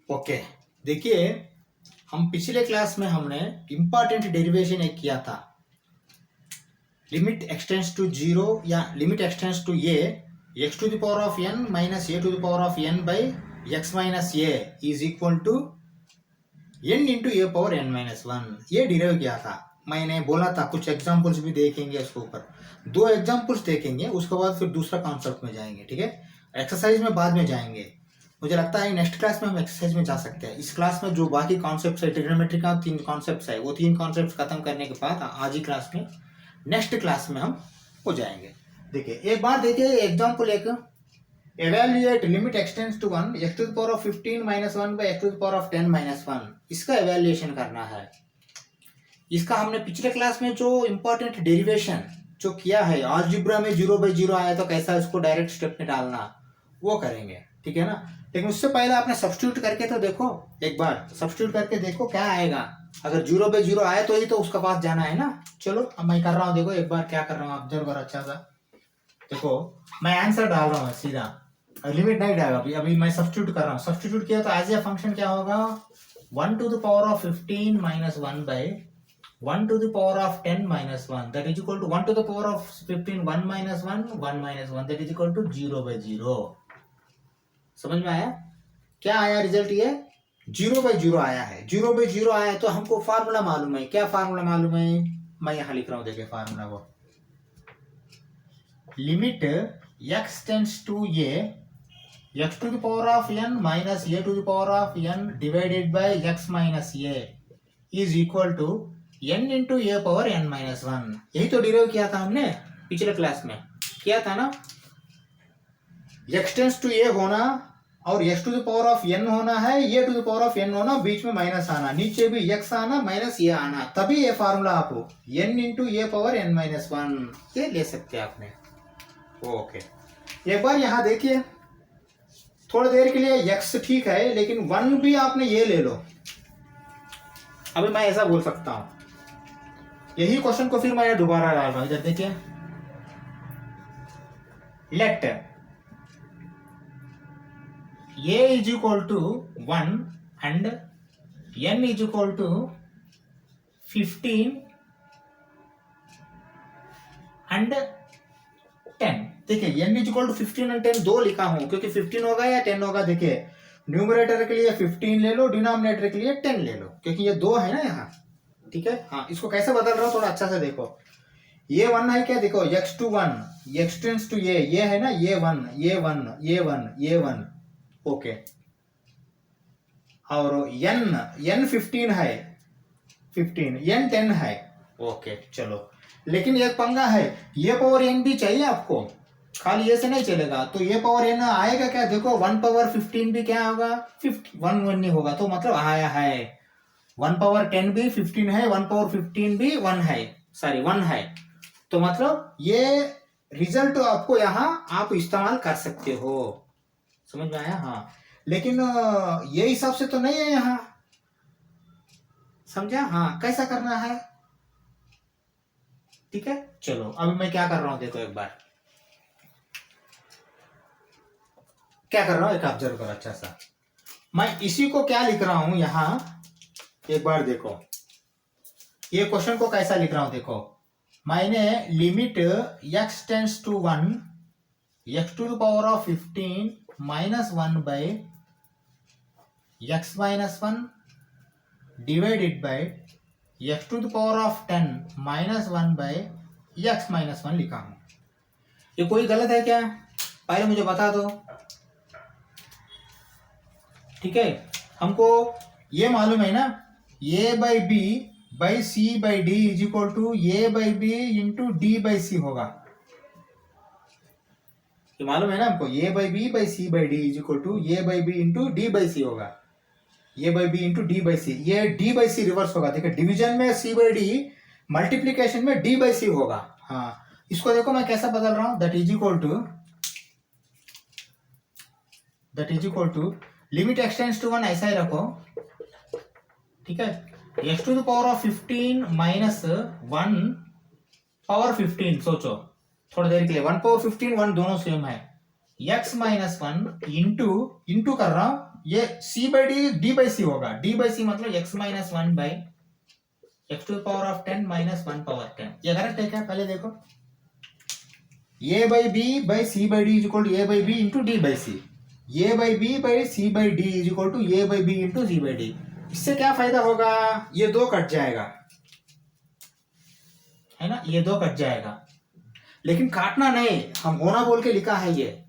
Okay, देखिए हम पिछले क्लास में हमने इंपॉर्टेंट डेरिवेशन एक किया था। लिमिट एक्सटेंड्स टू जीरो या limit x tends to a x to the power of n minus a to the power of n by x minus a is equal to n into a power n minus one. ये derive किया था। मैंने बोला था कुछ examples भी देखेंगे, इसके ऊपर 2 एग्जाम्पल्स देखेंगे, उसके बाद फिर दूसरा कॉन्सेप्ट में जाएंगे। ठीक है, एक्सरसाइज में बाद में जाएंगे। मुझे लगता है नेक्स्ट क्लास में हम एक्सरसाइज में जा सकते हैं। इस क्लास में जो बाकी कॉन्सेप्ट्स है, ट्रिग्नोमेट्री का 3 कॉन्सेप्ट्स है, वो 3 कॉन्सेप्ट्स खत्म करने के बाद आज ही क्लास में नेक्स्ट क्लास में हम हो जाएंगे। देखिए एक बार देखिए एग्जाम्पल एक, evaluate limit x tends to 1 x to the power of 15 minus 1 by x to the power of 10 minus 1। इसका एवेल्युएशन करना है। इसका हमने पिछले क्लास में जो इंपॉर्टेंट डेरिवेशन जो किया है, अलजेब्रा में 0 बाई 0 आया तो कैसा इसको डायरेक्ट स्टेप में डालना, वो करेंगे। ठीक है ना, लेकिन उससे पहले आपने सब्स्टिट्यूट करके तो देखो, एक बार सब्स्टिट्यूट करके देखो क्या आएगा। अगर 0 बाई 0 आए तो ही तो उसका पास जाना है ना। चलो अब मैं कर रहा हूँ, देखो एक बार क्या कर रहा हूँ, ऑब्जर्व करो अच्छा सा। देखो मैं आंसर डाल रहा हूँ सीधा, लिमिट नहीं डालेगा अभी मैं सब्स्टिट्यूट कर रहा हूँ। सब्स्टिट्यूट किया तो एज ए फंक्शन क्या होगा, 1 to the power of 15 minus 1 by 1 to the power of 10 minus 1 that is equal to 1 to the power of 15 1 minus 1 1 minus 1 that is equal to 0 by 0। समझ में आया? क्या आया रिजल्ट? ये 0 by 0 आया है। 0 by 0 आया तो हमको फार्मूला मालूम है। क्या फार्मूला मालूम है? मैं यहाँ लिख रहा हूँ, देखिए फार्मूला वो, limit x tends to a x to the power of n minus a to the power of n divided by x minus a is equal to n into a power n minus 1। यही तो derive किया था हमने पिछले class में, किया था ना। x टेंड्स टू ए होना और x to the power of n होना है, a to the power of n होना, बीच में माइनस आना, नीचे भी x आना माइनस a आना, तभी ये फार्मूला आपको n into a power n minus 1 ये ले सकते हैं आपने। ओके, एक बार यहाँ देखिए, थोड़ी देर के लिए x ठीक है, लेकिन 1 भी आपने ये ले लो। अभी मैं ऐसा बोल सकता हूं, यही क्वेश्चन को फिर मैं दोबारा डाल रहा हूं। इधर देखिए, let a is equal to 1 and n is equal to 15 and 10। देखिए n is equal to 15 and 10 दो लिखा हूं, क्योंकि 15 होगा या 10 होगा। देखिए न्यूमरेटर के लिए 15 ले लो, डिनोमिनेटर के लिए 10 ले लो, क्योंकि ये दो है ना यहाँ। ठीक है, हाँ इसको कैसे बदल रहा हूँ थोड़ा अच्छा से देखो। ये 1 है क्या, देखो x to 1 x tends to ये है ना, ये 1 ये 1 ये 1 ये 1। ओके, और n 15 है, 15 n 10 है। ओके चलो, लेकिन एक पंगा है, ये पावर n भी चाहिए आपको, खाली ये से नहीं चलेगा। तो ये पावर n आएगा क्या, देखो 1 पावर 15 भी क्या होगा, 1 नहीं होगा, तो मतलब आया है 1 पावर 10 भी 15 है, 1 पावर 15 भी 1 है, सॉरी 1 है। तो मतलब ये रिजल्ट आपको यहाँ आप इस्तेमाल कर सकते हो। समझ में आया? हाँ, लेकिन ये हिसाब से तो नहीं है यहाँ, समझा? हाँ, कैसा करना है? ठीक है, चलो अभी मैं क्या कर रहा हूं, देखो एक बार क्या कर रहा हूं, एक ऑब्जर्व करो अच्छा सा। मैं इसी को क्या लिख रहा हूं यहां, एक बार देखो ये क्वेश्चन को कैसा लिख रहा हूं। देखो मैंने limit x tends to 1 x to the power of 15 minus 1 by x minus 1 divided by x to the power of 10 minus 1 by x minus 1 लिखा हूं। ये कोई गलत है क्या? पहले मुझे बता दो। ठीक है, हमको ये मालूम है ना, a by B by C by D is equal to A by B into D by सी होगा। ये मालूम है ना हमको, a by B by C by D is equal to A by B into D by सी होगा, A by B into D by C. ये D by C reverse होगा। देखिए डिवीजन में सी बाई डी, मल्टीप्लीकेशन में D by सी होगा। हाँ, इसको देखो मैं कैसा बदल रहा हूं, that is equal to limit x tends to 1 ऐसा ही रखो। ठीक है, x to the power of 15 minus 1 power 15, सोचो थोड़ी देर के लिए, 1 पावर 15 1 दोनों सेम है, x माइनस 1 इंटू कर रहा हूं ये c बाई डी बाई सी होगा, डी बाई सी मतलब x minus one by x to the power of 10 minus 1 power 10। ये करेक्ट है क्या? पहले देखो, a by B by C by D is equal to a by B into D by c, a by B by C by D is equal to a by B into c by d. इससे क्या फायदा होगा? ये दो cut जाएगा, है ना, ये दो कट जाएगा, लेकिन काटना नहीं, हम होना बोल के लिखा है ये,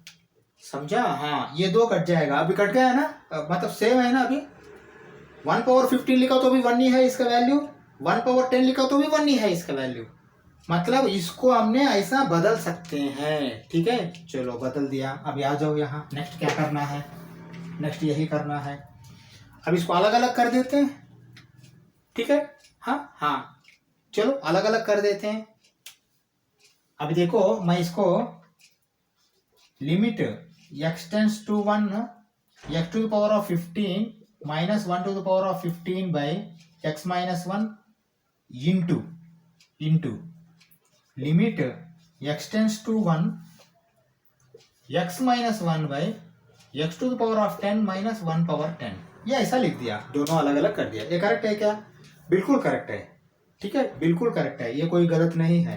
समझा? हाँ, ये दो कट जाएगा, अभी कट गया है ना, मतलब सेम है ना। अभी 1 पावर 15 लिखा तो भी 1 ही है इसका वैल्यू, 1 पावर 10 लिखा तो भी 1 ही है इसका वैल्यू, मतलब इसको हमने ऐसा बदल सकते हैं। ठीक है, चलो बदल दिया। अभी आ जाओ यहाँ, नेक्स्ट क्या करना है? नेक्स्ट यही करना है। अब इसको अलग अलग कर देते हैं, ठीक है? हाँ हाँ, चलो अलग अलग कर देते हैं। अभी देखो, मैं इसको limit x tends to 1 x to the power of 15 minus 1 to the power of 15 by x minus 1 into limit x tends to 1 x minus 1 by x to the power of 10 minus 1 power 10। ये ऐसा लिख दिया, दोनों अलग अलग कर दिया। ये करेक्ट है क्या? बिल्कुल करेक्ट है, ठीक है, बिल्कुल करेक्ट है, ये कोई गलत नहीं है,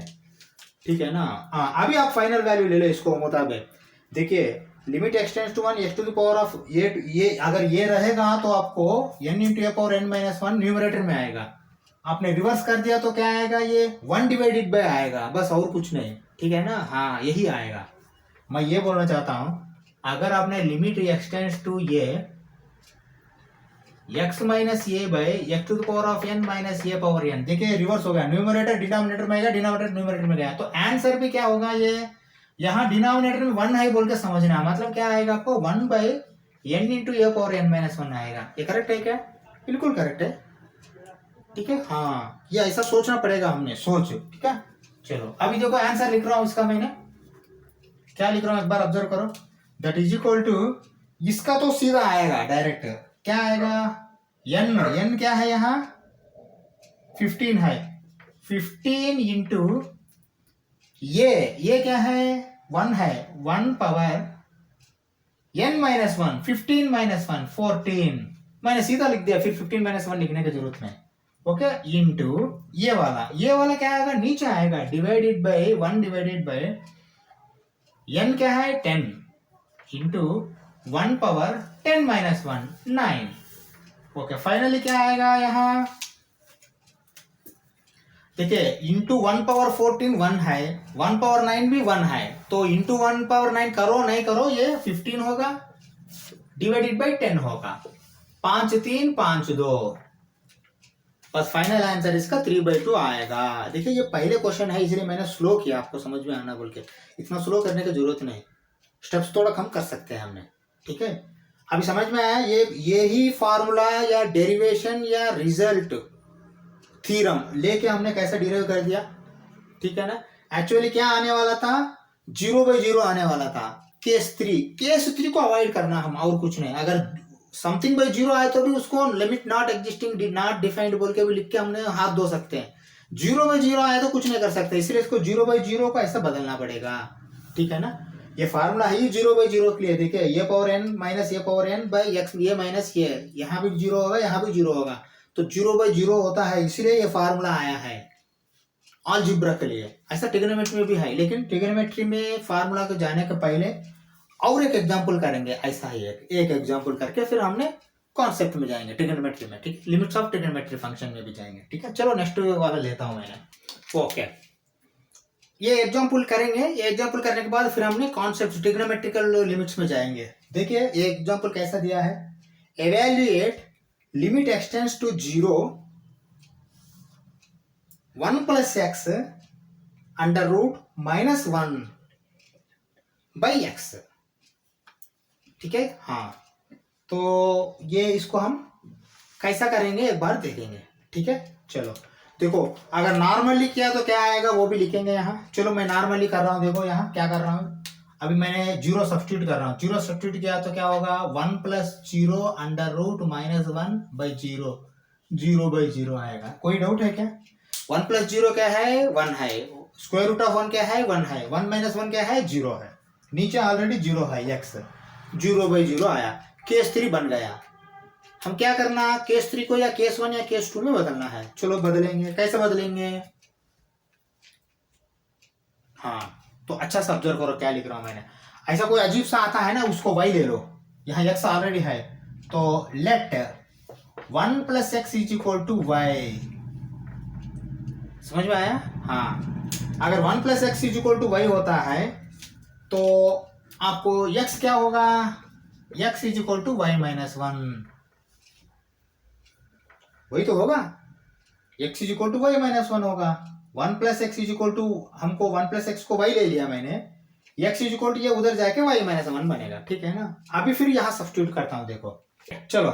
ठीक है ना। हाँ, अभी आप फाइनल वैल्यू ले लो इसको मुताबिक। देखिए, limit x tends to 1 x to the power of ये अगर ये रहेगा तो आपको n into a power n minus 1 numerator में आएगा। आपने रिवर्स कर दिया तो क्या आएगा? ये 1 डिवाइडेड बाय आएगा, बस और कुछ नहीं, ठीक है ना। हाँ, यही आएगा। मैं ये बोलना चाहता हूं, अगर आपने लिमिट x टेंस टू ये x माइनस ये by x to the power of n minus ये पावर n, देखिए रिवर्स हो गया, न्यूमरेटर डिनोमिनेटर में आएगा, डिनोमिनेटर न्यूमरेटर में गया, तो आंसर भी क्या होगा? ये यहाँ डिनोमिनेटर में 1 है बोल के समझना, मतलब क्या आएगा आपको? 1 by n into a power n minus 1 आएगा। ये करेक्ट है क्या? बिल्कुल करेक्ट है, ठीक है। हाँ, ये ऐसा सोचना पड़ेगा, हमने सोच, ठीक है। चलो अभी देखो, आंसर लिख रहा हूं इसका, मैंने क्या लिख रहा हूं एक बार ऑब्जर्व करो। दैट इज इक्वल टू, इसका तो सीधा आएगा डायरेक्ट, क्या आएगा? n क्या है यहाँ? 15 है, 15 इंटू ये क्या है? 1 है, 1 पावर n माइनस 1, 15 माइनस 1 14, मैंने सीधा लिख दिया, फिर 15 माइनस 1 लिखने की जरूरत नहीं, ओके। इंटू ये वाला क्या आएगा? नीचे आएगा, divided by 1 divided by n क्या है? 10 into 1 power 10 minus 1 9, okay. Finally क्या आएगा यहाँ? देखिए, इंटू 1 पावर 14 1 है, 1 पावर 9 भी 1 है, तो इंटू 1 पावर 9 करो नहीं करो, ये 15 होगा, डिवाइडेड बाय 10 होगा, 5 3 5 2, बस फाइनल आंसर इसका 3/2 आएगा। देखिए, ये पहले क्वेश्चन है, इसलिए मैंने स्लो किया, आपको समझ में आना बोल के। इतना स्लो करने की जरूरत नहीं, स्टेप्स थोड़ा कम कर सकते हैं हमने, ठीक है। अभी समझ में आया? यही फॉर्मूला या डेरिवेशन या रिजल्ट थ्योरम लेके हमने कैसे डिराइव कर दिया, ठीक है ना। एक्चुअली क्या आने वाला था? 0/0 आने वाला था, केस 3 को अवॉइड करना हम, और कुछ नहीं। अगर समथिंग बाय 0 आए तो भी उसको limit not existing not defined बोल के भी लिख के हमने हाथ धो सकते हैं। 0/0 आए तो कुछ नहीं कर सकते, इसलिए इसको 0/0 को ऐसा बदलना पड़ेगा, ठीक है ना। ये फार्मूला है ही 0/0 के लिए। देखिए, ये पावर n माइनस ये पावर n बाई एक्स, ये माइनस ये, यहाँ भी 0 होगा, यहाँ भी 0 होगा, तो 0/0 होता है, इसलिए ये फार्मूला आया है अलजेब्रा के लिए। ऐसा ट्रिग्नोमेट्री में भी है, लेकिन ट्रिग्नोमेट्री में फार्मूला को जाने के पहले और एक एग्जांपल करेंगे, ऐसा ही एक एग्जांपल करके फिर हमने कॉन्सेप्ट में जाएंगे ट्रिग्नोमेट्री में, ठीक है। लिमिट्स ऑफ ट्रिग्नोमेट्री फंक्शन में भी जाएंगे, ठीक है। चलो नेक्स्ट वाला लेता हूं मैंने, ओके। ये एग्जांपल करेंगे, ये एग्जांपल करने के बाद फिर हमने कॉन्सेप्ट ट्रिग्नोमेट्रिकल लिमिट्स में जाएंगे। देखिए, ये एग्जांपल कैसा दिया है? Evaluate limit x tends to 0 1 plus x under root minus 1 by x, ठीक है। हाँ, तो ये इसको हम कैसा करेंगे एक बार देखेंगे, ठीक है। चलो देखो, अगर नॉर्मली किया तो क्या आएगा वो भी लिखेंगे यहाँ। चलो मैं नॉर्मली कर रहा हूँ, देखो यहाँ क्या कर रहा हूँ, अभी मैंने 0 सब्स्टिट्यूट कर रहा हूँ। 0 सब्स्टिट्यूट किया तो क्या होगा? 1 plus 0 under root minus 1 by 0, 0/0 आएगा। कोई डाउट है क्या? 1 प्लस 0 क्या है? 1 है। स्क्वायर रूट ऑफ 1 क्या है? 1 है। 1 माइनस 1 क्या है? 0 है। नीचे ऑलरेडी 0 है, x 0/0 आया। केस 3 बन गया। हम क्या करना, केस 3 को या केस 1 या केस 2 में बदलना है। चलो बदलेंगे, कैसे बदलेंगे? हाँ, तो अच्छा से ऑब्जर्व करो क्या लिख रहा हूं मैंने। ऐसा कोई अजीब सा आता है ना, उसको y ले लो, यहाँ x ऑलरेडी है, तो लेट 1 + x = y। समझ में आया? हाँ, अगर 1 + x = y होता है तो आपको x क्या होगा, x = y - 1, वही तो होगा, x = y - 1 होगा। 1 + x = हमको 1 + x को y ले लिया मैंने, x = ये उधर जाके y - 1 बनेगा, ठीक है ना। अभी फिर यहाँ सब्स्टिट्यूट करता हूँ, देखो चलो,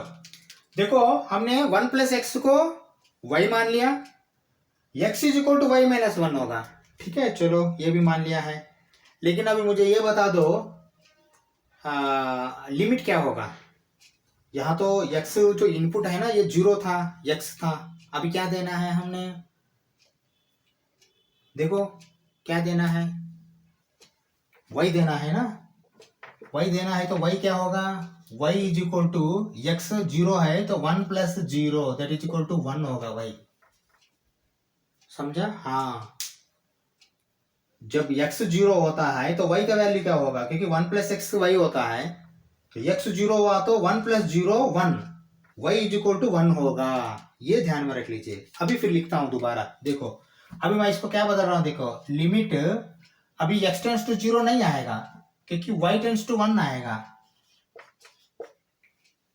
देखो हमने 1 + x को y मान लिया, x = y - 1 होगा, ठीक है, चलो ये भी मान लिया है। लेकिन अभी मुझे ये बता दो लिमिट क्या होगा। यहाँ तो x जो इनपुट है ना, ये 0 था, x था, अभी क्या देना है हमने, देखो क्या देना है, y देना है ना, y देना है, तो y क्या होगा, y = x 0 है तो 1 + 0 दैट इज इक्वल टू 1 होगा y। समझा? हाँ, जब x 0 होता है तो y का वैल्यू क्या होगा, क्योंकि 1 + x y होता है, तो x 0 हुआ तो 1 + 0 1, y = 1 होगा। ये ध्यान में रख लीजिए। अभी फिर लिखता हूं दोबारा, देखो अभी मैं इसको क्या बदल रहा हूं, देखो लिमिट, अभी x टेंड्स टू 0 नहीं आएगा क्योंकि y टेंड्स टू 1 आएगा।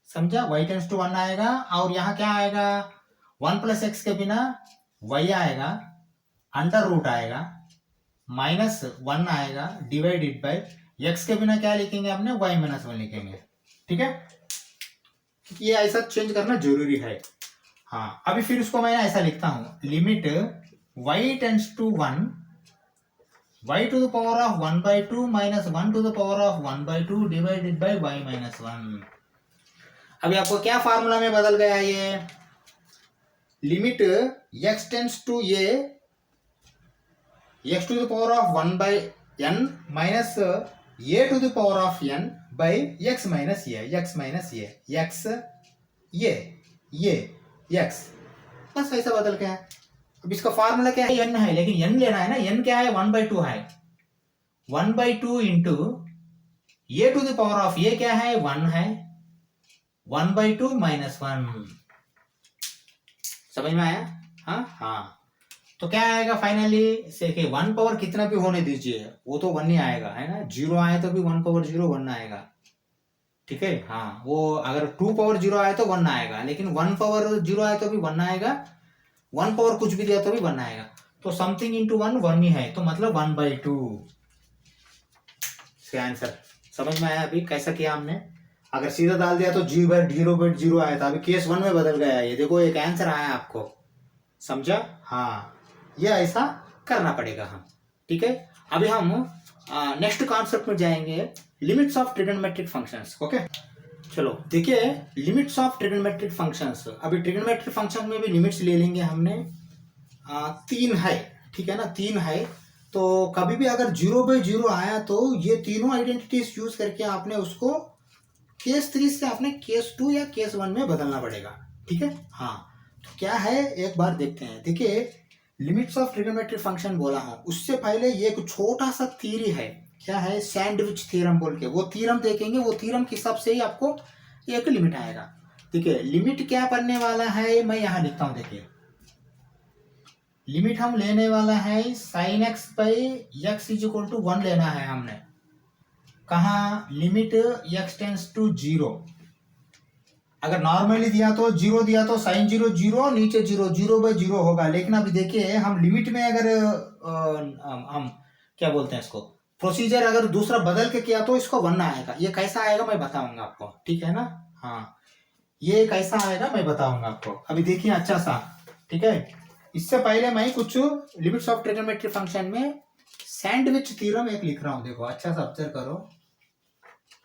समझा? y टेंड्स टू 1 आएगा, और यहाँ क्या आएगा, 1 + x के बिना y आएगा, अंडर रूट आएगा, -1 आएगा, डिवाइडेड बाय x के बिना क्या लिखेंगे आपने, y - 1 लिखेंगे, ठीक है। ये ऐसा चेंज करना जरूरी है। हाँ, अभी फिर उसको मैं ऐसा लिखता हूं, limit y tends to 1, y to the power of 1/2 minus 1 to the power of 1/2 divided by y - 1। अभी आपको क्या फार्मूला में बदल गया, ये limit x tends to a, x to the power of 1/n minus a to the power of n by x minus a, x minus a, x a x, बस ऐसा बदल गया। अब इसका फार्मूला क्या है, n है, लेकिन n लेना है ना, n क्या है, 1/2 है, 1/2 into a to the power of a क्या है, 1 है, 1/2 - 1। समझ में आया? हाँ हाँ, तो क्या आएगा फाइनली, देखिए 1 पावर कितना भी होने दीजिए, वो तो 1 ही आएगा, है ना, 0 आए तो भी 1 पावर 0 1 आएगा, ठीक है। हाँ, वो अगर 2 पावर 0 आए तो 1 आएगा, लेकिन 1 पावर 0 आए तो भी 1 आएगा, 1 पावर कुछ भी दिया तो भी 1 आएगा, तो समथिंग इंटू 1 1 ही है, तो मतलब 1/2 इसका आंसर। समझ में आया अभी कैसा किया हमने? अगर सीधा डाल दिया तो 0/0 आया था, अभी केस 1 में बदल गया, ये देखो एक आंसर आया आपको। समझा? हाँ, ये ऐसा करना पड़ेगा हम, ठीक है। अभी हम नेक्स्ट कॉन्सेप्ट में जाएंगे, limits of trigonometric functions. Okay, चलो देखिए लिमिट्स ऑफ ट्रिग्नोमेट्रिक फंक्शंस। अभी ट्रिग्नोमेट्रिक फंक्शन में भी लिमिट्स ले लेंगे हमने, 3 है, ठीक है ना, 3 है। तो कभी भी अगर 0/0 आया तो ये तीनों आइडेंटिटीज यूज करके आपने उसको केस 3 से आपने केस 2 या केस 1 में बदलना पड़ेगा, ठीक है। हाँ, तो क्या है एक बार देखते हैं। देखिए लिमिट्स ऑफ ट्रिग्नोमेट्रिक फंक्शन बोला हूं, उससे पहले ये एक छोटा सा थ्योरी है, क्या है, सैंडविच थ्योरम बोल के, वो थ्योरम देखेंगे, वो थ्योरम के हिसाब से ही आपको एक लिमिट आएगा। देखिए लिमिट क्या पढ़ने वाला है, मैं यहाँ लिखता हूँ, देखिए लिमिट हम लेने वाला है sin x बाई x = 1 लेना है हमने। कहा, लिमिट x टेंड्स टू 0, अगर नॉर्मली दिया तो 0 दिया तो sin 0 0, नीचे 0 0/0 होगा। लेकिन अभी देखिए हम लिमिट में अगर हम क्या बोलते हैं इसको, प्रोसीजर अगर दूसरा बदल के किया तो इसको 1 आएगा। ये कैसा आएगा मैं बताऊंगा आपको, ठीक है ना। हाँ, ये कैसा आएगा मैं बताऊंगा आपको, अभी देखिए अच्छा सा, ठीक है। इससे पहले मैं कुछ लिमिट्स ऑफ ट्रिग्नोमेट्रिक फंक्शन में सैंडविच थ्योरम एक लिख रहा हूं, देखो अच्छा सा ऑब्जर्व करो,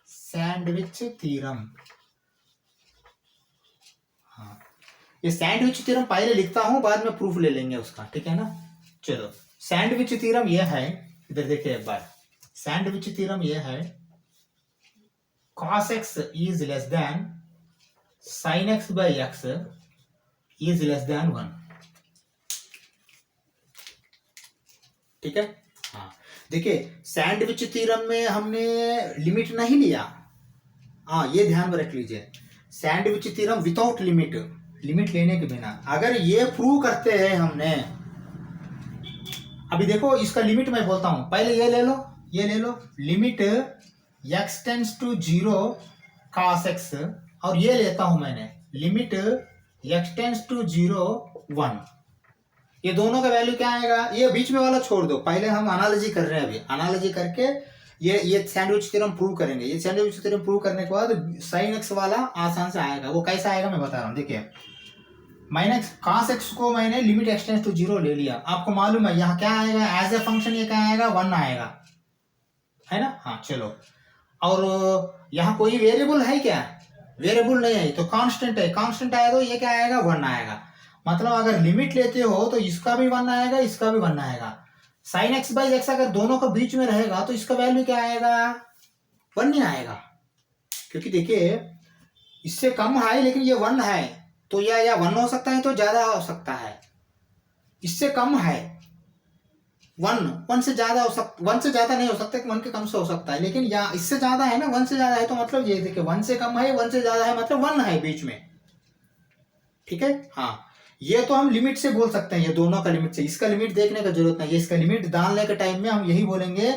सैंडविच थ्योरम। हाँ, ये सैंडविच थ्योरम पहले लिखता हूं, बाद में प्रूफ ले लेंगे उसका, ठीक है ना। चलो सैंडविच थ्योरम ये है, इधर देखिए एक बार, सैंडविच थ्योरम ये है, cos x is less than sin x by x is less than 1। ठीक है। हाँ देखिए सैंडविच थ्योरम में हमने लिमिट नहीं लिया। हाँ ये ध्यान में रख लीजिए, sandwich theorem without limit, limit लेने के बिना अगर ये प्रूव करते हैं हमने। अभी देखो इसका लिमिट मैं बोलता हूं, पहले ये ले लो, ये ले लो limit x tends to 0 cos x, और ये लेता हूं मैंने लिमिट x टेंड्स टू 0 1। ये दोनों का वैल्यू क्या आएगा, ये बीच में वाला छोड़ दो, पहले हम एनालॉजी कर रहे हैं। अभी एनालॉजी करके ये सैंडविच थ्योरम प्रूव करेंगे। ये सैंडविच थ्योरम प्रूव करने के बाद sin x वाला आसान से आएगा। वो कैसा आएगा मैं बता रहा हूँ, देखिए माइनस cos x को मैंने लिमिट x टेंड्स टू 0 ले लिया। आपको मालूम है यहाँ क्या आएगा, एज ए फंक्शन ये क्या आएगा 1 आएगा, है ना। हाँ चलो, और यहाँ कोई वेरिएबल है क्या, वेरिएबल नहीं है तो कांस्टेंट है, कांस्टेंट आया तो ये क्या आएगा 1 आएगा। मतलब अगर लिमिट लेते हो तो इसका भी 1 आएगा, इसका भी 1 आएगा। sin x बाई x अगर दोनों के बीच में रहेगा तो इसका वैल्यू क्या आएगा 1 ही आएगा, क्योंकि देखिए इससे कम है लेकिन ये 1 है तो या 1 हो सकता है तो ज्यादा हो सकता है। इससे कम है 1 से ज्यादा हो सकता, 1 से ज्यादा नहीं हो सकता, 1 के कम से हो सकता है, लेकिन या इससे ज्यादा है ना, 1 से ज्यादा है तो मतलब ये देखिए 1 से कम है 1 से ज्यादा है मतलब 1 है बीच में। ठीक है। हाँ ये तो हम लिमिट से बोल सकते हैं, ये दोनों का लिमिट से। इसका लिमिट देखने का जरूरत नहीं है, इसका लिमिट डालने के टाइम में हम यही बोलेंगे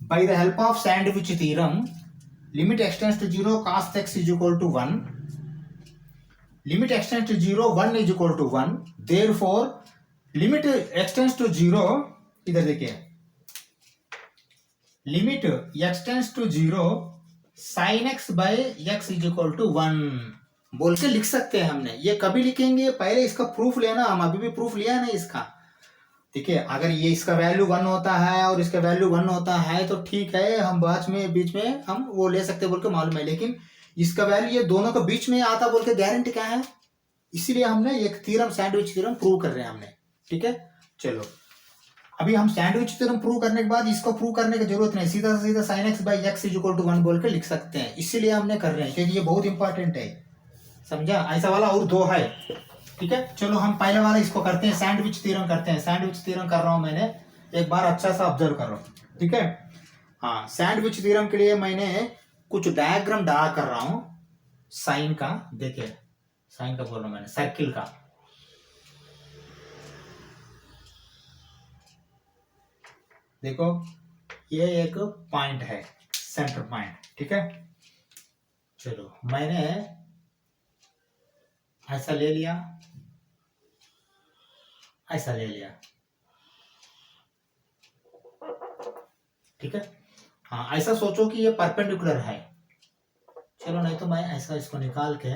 by the help of sandwich theorem limit x tends to 0 cos x is equal to 1, limit x tends to 0 1 is equal to 1, therefore limit x tends to 0, इधर देखिए limit x tends to 0 sin x by x is equal to 1 बोल के लिख सकते हैं हमने। ये कभी लिखेंगे, पहले इसका प्रूफ लेना, हम अभी भी प्रूफ लिया नहीं इसका। ठीक है, अगर ये इसका वैल्यू 1 होता है और इसका वैल्यू 1 होता है तो ठीक है, हम बीच में हम वो ले सकते बोल के मालूम है, लेकिन इसका वैल्यू ये दोनों के बीच में आता बोल के गारंटी क्या है, इसीलिए हमने एक थ्योरम सैंडविच थ्योरम प्रूव कर रहे हैं हमने। ठीक है चलो, अभी हम सैंडविच थ्योरम प्रूव करने के बाद इसको प्रूव करने की जरूरत नहीं, सीधा सीधा sin x by x is equal to 1 बोल के लिख सकते हैं, इसीलिए हमने कर रहे हैं क्योंकि ये बहुत इंपॉर्टेंट है, समझा। ऐसा वाला और 2 है। ठीक है चलो, हम पहले वाला इसको करते हैं, सैंडविच थ्योरम करते हैं। सैंडविच थ्योरम कर रहा हूं मैंने, एक बार अच्छा सा ऑब्जर्व करो। ठीक है। हाँ सैंडविच थ्योरम के लिए मैंने कुछ डायग्राम ड्रा कर रहा हूं साइन का। देखिए साइन का बोल रहा हूं मैंने, सर्किल का। देखो ये एक पॉइंट है, सेंटर पॉइंट। ठीक है चलो, मैंने ऐसा ले लिया, ऐसा ले लिया। ठीक है। हाँ ऐसा सोचो कि ये परपेंडिकुलर है, चलो नहीं तो मैं ऐसा इसको निकाल के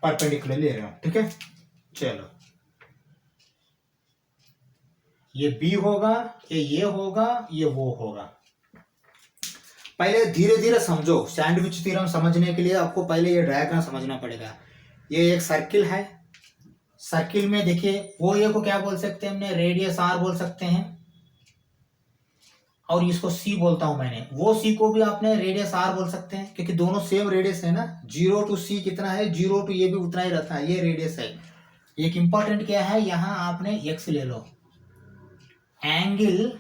परपेंडिकुलर ले रहा हूं। ठीक है चलो, ये बी होगा, ये होगा, ये वो होगा। पहले धीरे धीरे समझो, सैंडविच थ्योरम समझने के लिए आपको पहले ये डायग्राम समझना पड़ेगा। ये एक सर्किल है, सर्किल में देखिए वो ये को क्या बोल सकते हैं हमने, रेडियस आर बोल सकते हैं, और इसको सी बोलता हूं मैंने, वो सी को भी आपने रेडियस आर बोल सकते हैं क्योंकि दोनों सेम रेडियस है ना। 0 टू सी कितना है, 0 टू ये भी उतना ही रहता है, ये रेडियस है। एक इंपॉर्टेंट क्या है, यहां आपने एक्स ले लो, एंगल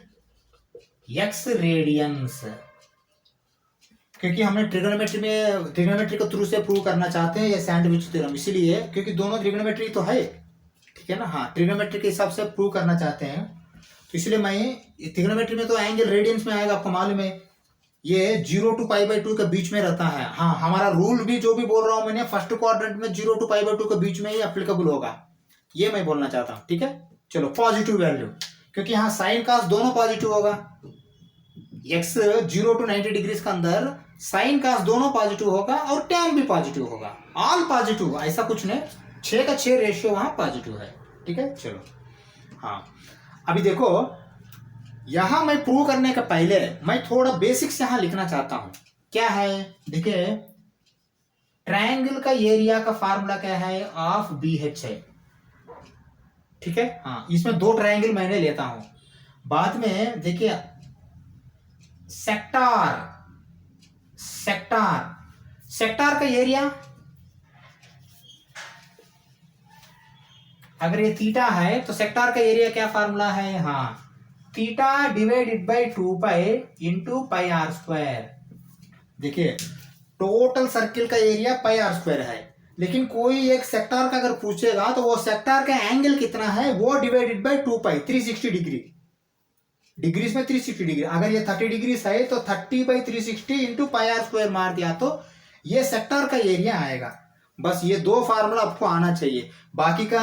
एक्स रेडियंस, क्योंकि हमने ट्रिग्नोमेट्री को थ्रू से प्रूव करना चाहते हैं ये सैंडविच थ्योरम, इसीलिए क्योंकि दोनों ट्रिग्नोमेट्री तो है। ठीक है ना। हाँ ट्रिग्नोमेट्री के हिसाब से प्रूव करना चाहते हैं तो इसलिए मैं ट्रिग्नोमेट्री में तो एंगल रेडियंस में आएगा, आपको मालूम है ये 0 टू पाई बाई 2 के बीच में रहता है। हाँ हमारा रूल भी जो भी बोल रहा हूं मैंने, फर्स्ट क्वाड्रेंट में 0 टू पाई बाई 2 के बीच में ही एप्लीकेबल होगा, ये मैं बोलना चाहता हूँ। ठीक है चलो, पॉजिटिव वैल्यू, क्योंकि यहाँ साइन कास दोनों पॉजिटिव होगा, x 0 टू 90 डिग्री के अंदर साइन कास दोनों पॉजिटिव होगा और टैन भी पॉजिटिव होगा, ऑल पॉजिटिव, ऐसा कुछ नहीं, 6 का 6 रेशियो वहां पॉजिटिव है। ठीक है चलो। हाँ अभी देखो, यहां मैं प्रूव करने के पहले मैं थोड़ा बेसिक्स यहां लिखना चाहता हूं। क्या है देखिए, ट्रायंगल का एरिया का फार्मूला क्या है, ऑफ बी एच है। ठीक है। हाँ, इसमें दो ट्रायंगल मैंने लेता हूं। बाद में देखिए सेक्टार, सेक्टार, सेक्टार का एरिया अगर ये थीटा है तो सेक्टार का एरिया क्या फार्मूला है, हाँ, theta divided by 2 pi into pi r square. देखिए टोटल सर्किल का एरिया पाई आर स्क्वायर है, लेकिन कोई एक सेक्टार का अगर पूछेगा तो वो सेक्टार का एंगल कितना है वो divided by 2 pi, 360 degree, degrees में 360 डिग्री। अगर ये 30 डिग्री है तो 30/360 इंटू पाई आर स्क्वायर मार दिया तो ये सेक्टर का एरिया आएगा। बस ये दो फार्मूला आपको आना चाहिए। बाकी का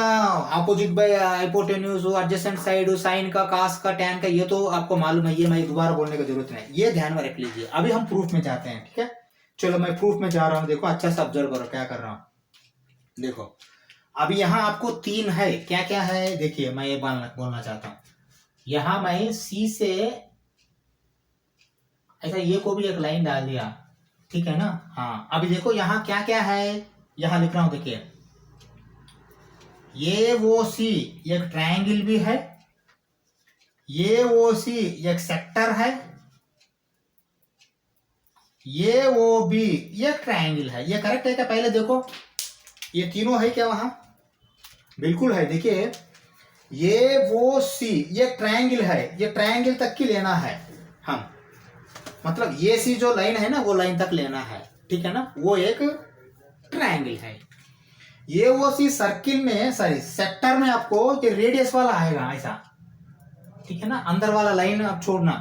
अपोजिट बाय हाइपोटेन्यूज हो, एडजेसेंट साइड हो, साइन का, कास का, टैन का, ये तो आपको मालूम है, ये मैं दोबारा बोलने की जरूरत नहीं, ये ध्यान में रख लीजिए। अभी हम प्रूफ में जाते हैं, ठीक है। चलो मैं प्रूफ में जा रहा हूँ, देखो अच्छा सा ऑब्जर्व करो क्या कर रहा हूँ। देखो अभी यहाँ आपको तीन है, क्या क्या है देखिए, मैं ये बोलना चाहता हूँ। यहां मैं सी से ऐसा ये को भी एक लाइन डाल दिया, ठीक है ना। हाँ, अभी देखो यहाँ क्या क्या है, यहां लिख रहा हूं, देखिए ये वो सी एक ट्रायंगल भी है, ये वो सी एक सेक्टर है, ये वो बी एक ट्रायंगल है। ये करेक्ट है क्या, पहले देखो ये तीनों है क्या वहां, बिल्कुल है। देखिए ये वो सी ये ट्रायंगल है, ये ट्रायंगल तक की लेना है हम, मतलब ये सी जो लाइन है ना वो लाइन तक लेना है, ठीक है ना, वो एक ट्रायंगल है। ये वो सी सर्किल में, सॉरी सेक्टर में आपको ये रेडियस वाला आएगा ऐसा, ठीक है ना, अंदर वाला लाइन आप छोड़ना,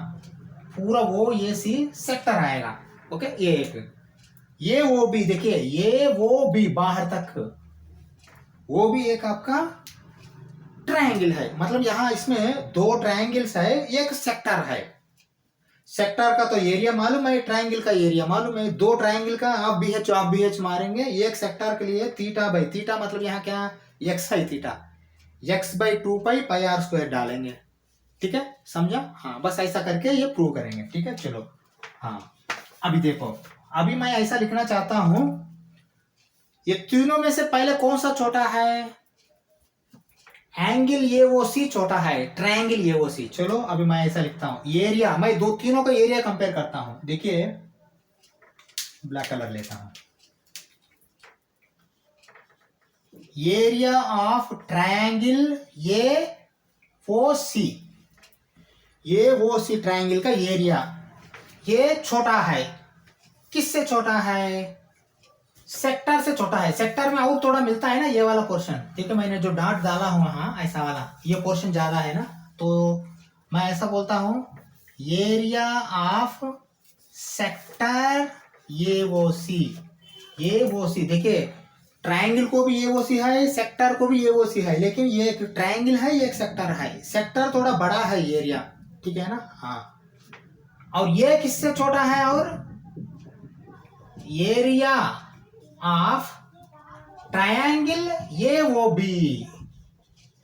पूरा वो ये सी सेक्टर आएगा, ओके। ये एक, ये वो भी देखिए, ये वो भी बाहर तक, वो भी एक आपका ट्रायंगल है। मतलब यहां इसमें दो ट्रायंगल्स है, एक सेक्टर है। सेक्टर का तो एरिया मालूम है, ट्रायंगल का एरिया मालूम है, दो ट्रायंगल का आप बी एच मारेंगे। एक सेक्टर के लिए थीटा बाई थीटा, मतलब यहाँ क्या एक्स है, theta x/2 pi pi r square डालेंगे, ठीक है, समझा। हाँ, बस ऐसा करके ये प्रूव करेंगे, ठीक है। चलो हाँ, अभी देखो, अभी मैं ऐसा लिखना चाहता हूं, ये तीनों में से पहले कौन सा छोटा है, एंगल ये वो सी छोटा है, ट्रायंगल ये वो सी। चलो अभी मैं ऐसा लिखता हूं, एरिया, मैं दो तीनों का एरिया कंपेयर करता हूं। देखिए ब्लैक कलर लेता हूं, एरिया ऑफ ट्रायंगल ये वो सी, ये वो सी ट्रायंगल का एरिया ये छोटा है, किससे छोटा है, सेक्टर से छोटा है। सेक्टर में और थोड़ा मिलता है ना ये वाला पोर्शन, ठीक है, मैंने जो डॉट डाला हूं वहां ऐसा वाला, ये पोर्शन ज्यादा है ना, तो मैं ऐसा बोलता हूं एरिया ऑफ सेक्टर ये वो सी, ये वो सी। देखिए ट्रायंगल को भी ये वो सी है, सेक्टर को भी ये वो सी है, लेकिन ये एक ट्रायंगल है, एक सेक्टर है, सेक्टर थोड़ा बड़ा है एरिया, ठीक है ना। हाँ, और ये किससे छोटा है, और एरिया ऑफ ट्रायंगल ये वो बी,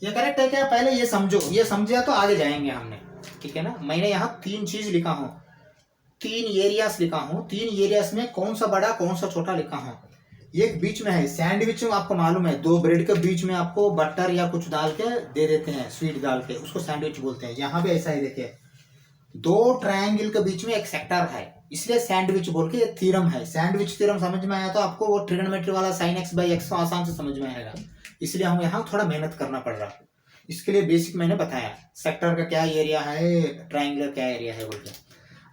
ये करेक्ट है क्या, पहले ये समझो, ये समझिया तो आगे जाएंगे हमने, ठीक है ना। मैंने यहाँ तीन चीज लिखा हूं, तीन एरियास लिखा हूं, तीन एरियास में कौन सा बड़ा कौन सा छोटा लिखा हूं। एक बीच में है सैंडविच, आपको मालूम है, दो ब्रेड के बीच में आपको बटर या कुछ डाल के दे देते हैं, स्वीट डाल के, उसको सैंडविच बोलते हैं। यहाँ भी ऐसा ही देखिए, दो ट्रायंगल के बीच में एक सेक्टर है, इसलिए सैंडविच बोल के थ्योरम है। सैंडविच थ्योरम समझ में आया तो आपको वो ट्रिग्नोमेट्री वाला sin x/x आसान से समझ में आएगा, इसलिए हम यहाँ थोड़ा मेहनत करना पड़ रहा है। इसके लिए बेसिक मैंने बताया, सेक्टर का क्या एरिया है, ट्रायंगल क्या एरिया है बोल के।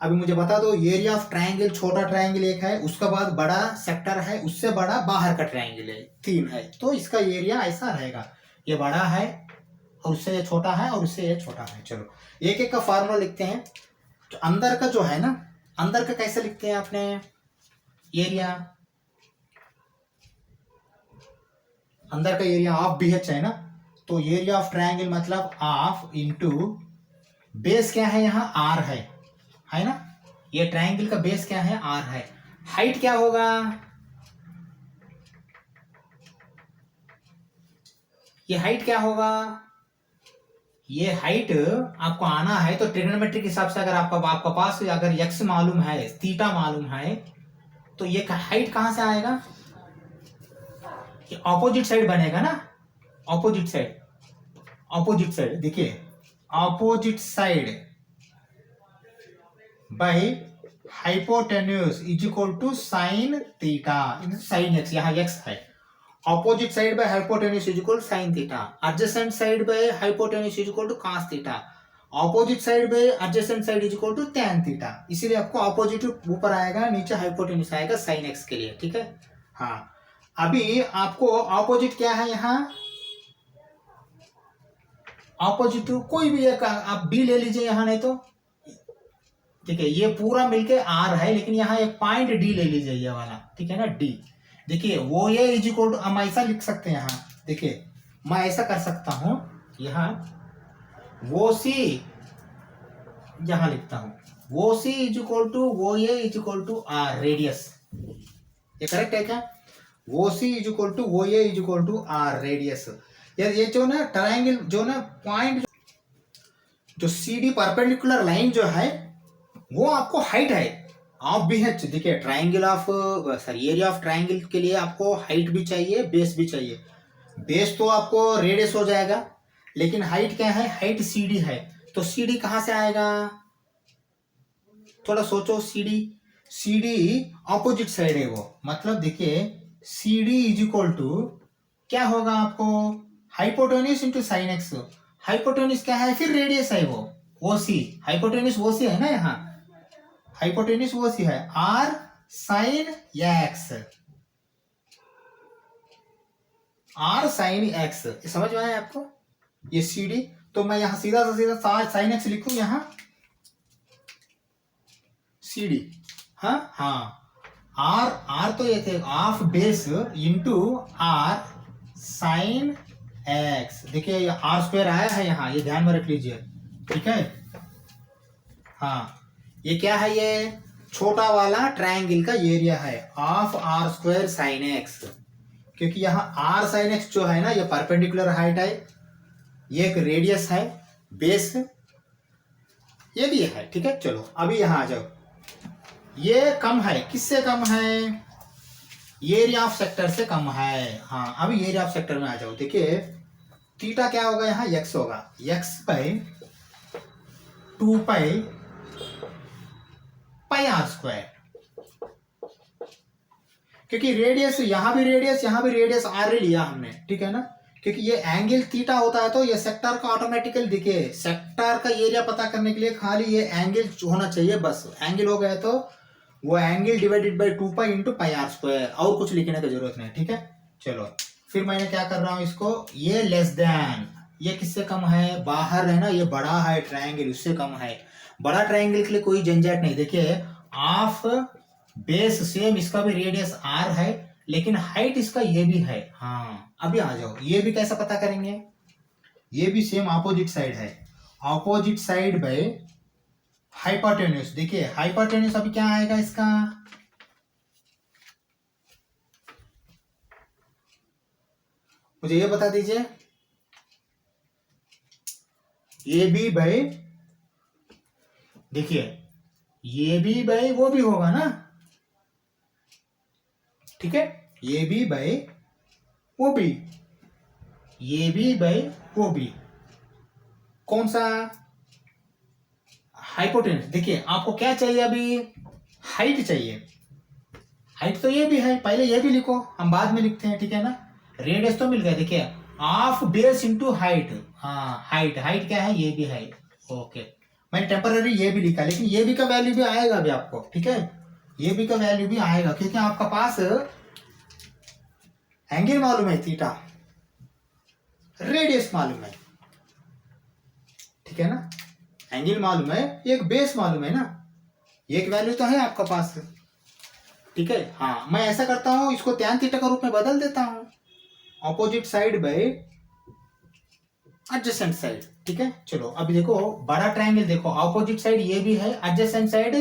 अभी मुझे बता दो, एरिया ऑफ ट्रायंगल, छोटा ट्रायंगल एक है, उसके बाद बड़ा सेक्टर है, उससे बड़ा बाहर का ट्रायंगल है, तीन है, तो इसका एरिया ऐसा रहेगा, ये बड़ा है और उससे ये छोटा है और उससे ये छोटा है। चलो एक एक का फार्मूला लिखते हैं। तो अंदर का जो है ना, अंदर का कैसे लिखते हैं आपने, एरिया, अंदर का एरिया ऑफ बी एच है ना, तो एरिया ऑफ ट्रायंगल मतलब ऑफ इंटू बेस क्या है यहाँ आर है ना, ये ट्रायंगल का बेस क्या है आर है। हाइट क्या होगा, ये हाइट क्या होगा, ये हाइट आपको आना है तो ट्रिग्नोमेट्रिक हिसाब से, अगर आपका पास अगर एक्स मालूम है, थीटा मालूम है, तो ये हाइट कहां से आएगा, ये ऑपोजिट साइड बनेगा ना, ऑपोजिट साइड, ऑपोजिट साइड, देखिए opposite side by hypotenuse is equal to sine theta, sine x, यहाँ एक्स है। Opposite side by hypotenuse is equal sine theta, adjacent side by hypotenuse is equal to cos theta, opposite side by adjacent side is equal to tan theta. इसीलिए आपको opposite ऊपर आएगा, नीचे hypotenuse आएगा sine x के लिए, ठीक है। हाँ, अभी आपको ऑपोजिट क्या है यहाँ, ऑपोजिट कोई भी एक आप बी ले लीजिए यहाँ, नहीं तो ठीक है, ये पूरा मिलके आर है, लेकिन यहाँ एक पॉइंट डी ले लीजिए ये वाला, ठीक है ना, डी। देखिए वो ये इज इक्वल टू, हम ऐसा लिख सकते हैं यहाँ, देखिए मैं ऐसा कर सकता हूं यहाँ, वो सी यहां लिखता हूं, वो सी इज इक्वल टू वो A is equal to R radius, ये करेक्ट है क्या, वो सी इज इक्वल टू वो A is equal to R radius. ये जो ना ट्रायंगल जो ना पॉइंट जो सी डी परपेंडिकुलर लाइन जो है वो आपको हाइट है, ऑफ भी है। देखिए triangle of sorry area of triangle के लिए आपको हाइट भी चाहिए, बेस भी चाहिए। बेस तो आपको रेडियस हो जाएगा, लेकिन हाइट क्या है, हाइट सी डी है, तो सी डी कहां से आएगा, थोड़ा सोचो। सी डी ऑपोजिट साइड है वो, मतलब देखिए c d is equal to क्या होगा आपको, hypotenuse into sine x. Hypotenuse क्या है, फिर रेडियस है वो सी, हाइपोटेन्यूज वो सी है ना, यहाँ हाइपोटेन्यूज वो सी है, r sine x, r sine x, समझ में आया आपको, ये सी डी। तो मैं यहां सीधा से सीधा साइन एक्स लिखूं यहाँ, सी डी, हाँ आर तो ये थे of base into r sine x. देखिए ये आर स्क्वायर आया है यहाँ, ये ध्यान में रख लीजिए, ठीक है। हाँ, ये क्या है, ये छोटा वाला ट्रायंगल का एरिया है, of r square sine x, क्योंकि यहाँ आर साइन एक्स जो है ना, ये परपेंडिकुलर हाइट है, ये एक रेडियस है, बेस ये भी है, ठीक है। चलो अभी यहाँ आ जाओ, ये कम है, किससे कम है, एरिया ऑफ सेक्टर से कम है। हाँ, अभी एरिया ऑफ सेक्टर में आ जाओ। देखिए थीटा क्या होगा यहाँ, एक्स होगा, x by 2 pi pi r square, क्योंकि रेडियस यहाँ भी रेडियस आर लिया हमने, ठीक है ना, क्योंकि ये एंगल थीटा होता है, तो ये सेक्टर का ऑटोमेटिकल, देखिए सेक्टर का एरिया पता करने के लिए खाली ये एंगल होना चाहिए, बस एंगल हो गया तो वो angle divided by 2 pi into pi r square, और कुछ लिखने की जरूरत नहीं, ठीक है। चलो फिर मैंने क्या कर रहा हूं इसको, ये लेस देन, ये किससे कम है, बाहर है ना, ये बड़ा है ट्रायंगल, उससे कम है। बड़ा ट्रायंगल के लिए कोई झंझट नहीं। देखिए ऑफ बेस सेम, इसका भी रेडियस आर है, लेकिन हाइट इसका ये भी है। हाँ अभी आ जाओ, ये भी कैसा पता करेंगे, ये भी सेम ऑपोजिट साइड है, ऑपोजिट साइड बाय हाइपोटेन्यूज। देखिए हाइपोटेन्यूज अभी क्या आएगा इसका, मुझे ये बता दीजिए, ये भी बाय, देखिए ये भी बाय वो भी होगा ना, ठीक है, ये भी बाय वो भी, ये भी बाय वो भी, कौन सा, हाइपोटेन्यूज। देखिए आपको क्या चाहिए अभी, हाइट चाहिए, हाइट तो ये भी है, पहले ये भी लिखो, हम बाद में लिखते हैं, ठीक है ना। रेडियस तो मिल गया, देखिए ऑफ बेस इंटू हाइट, हाँ हाइट क्या है, ये भी है, ओके। मैंने टेम्पररी ये भी लिखा, लेकिन ये भी का वैल्यू भी आएगा अभी आपको, ठीक है, ये भी का वैल्यू भी आएगा, क्योंकि आपका पास एंगल मालूम है थीटा, रेडियस मालूम है, ठीक है ना, एंगल मालूम है, एक बेस मालूम है ना, एक वैल्यू तो है आपका पास, ठीक है। हाँ मैं ऐसा करता हूं, इसको tan थीटा का रूप में बदल देता हूं, opposite side by adjacent side, ठीक है। चलो अभी देखो बड़ा ट्रायंगल, देखो ऑपोजिट साइड ये भी है, एडजेसेंट साइड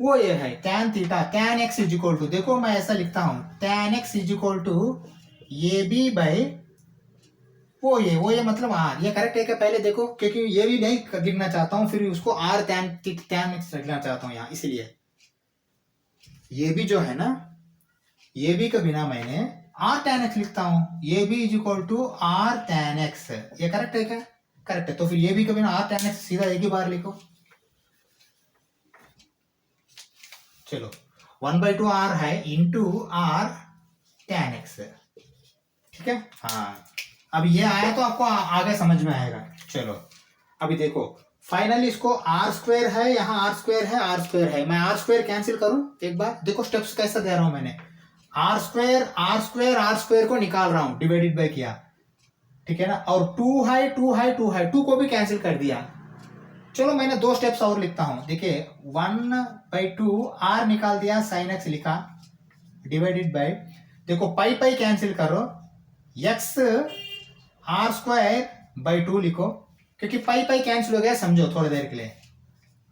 वो ये है, tan theta, tan x is equal to, देखो मैं ऐसा लिखता हूं, tan x is equal to ये भी बाय वो ये मतलब आर, ये करेक्ट है क्या, पहले देखो, क्योंकि ये भी नहीं गिनना चाहता हूं, फिर उसको आर tan x लिखना चाहता हूं यहाँ, इसलिए ये भी जो है ना, ये भी का बिना मैंने आर tan x लिखता हूँ, ये भी is equal to r tan x। ये करेक्ट है क्या? करेक्ट है। तो फिर ये भी कभी ना आर tan x सीधा एक ही बार लिखो। चलो 1/2 आर है इंटू आर tan x, ठीक है। हाँ अब ये आया तो आपको आगे समझ में आएगा। चलो अभी देखो फाइनली इसको आर स्क्वायर है, यहाँ आर स्क्वायर है, आर स्क्वायर है, मैं आर स्क्वायर कैंसिल करूं एक बार, देखो स्टेप्स कैसा दे रहा हूं मैंने। R square r square r square को निकाल रहा हूं, डिवाइडेड बाय किया, ठीक है ना। और 2 है 2 है 2 है, 2 को भी कैंसिल कर दिया। चलो मैंने 2 स्टेप्स और लिखता हूं, देखिए 1/2 आर निकाल दिया, साइन एक्स लिखा, डिवाइडेड बाय, देखो पाई पाई कैंसिल करो, एक्स आर स्क्वायर बाई 2 लिखो, क्योंकि पाई पाई कैंसिल हो गया, समझो थोड़ी देर के लिए।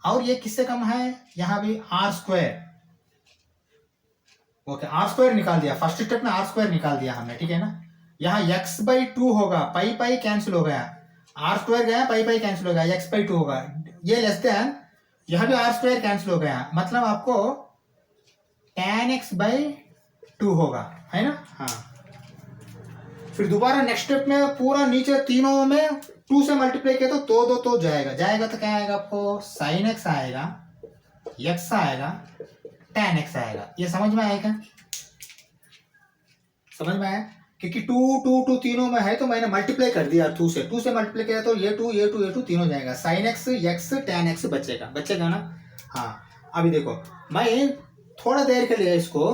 और ये किससे कम है, यहां भी r square, okay r square निकाल दिया, फर्स्ट स्टेप में आर स्क्वायर निकाल दिया हमने, ठीक है ना। यहाँ x बाई 2 होगा, पाई पाई कैंसिल हो गया, आर स्क्वायर गया, पाई पाई कैंसिल हो गया, x बाई 2 होगा, ये लेस देन, यहां भी आर स्क्वायर कैंसिल हो गया, मतलब आपको tan x बाई 2 होगा, है ना। हाँ फिर दोबारा नेक्स्ट स्टेप में पूरा नीचे तीनों में 2 से मल्टीप्लाई किया तो 2 2 तो जाएगा तो क्या आएगा आपको, साइन एक्स आएगा, x आएगा, tan x आएगा। ये समझ में आएगा, समझ में आया, क्योंकि 2 2 2 तीनों में है तो मैंने मल्टीप्लाई कर दिया 2 से मल्टीप्लाई किया तो ये 2 ये 2 ये 2 तीनों जाएगा, sine x x tan x बचेगा ना। हाँ अभी देखो मैं थोड़ा देर के लिए इसको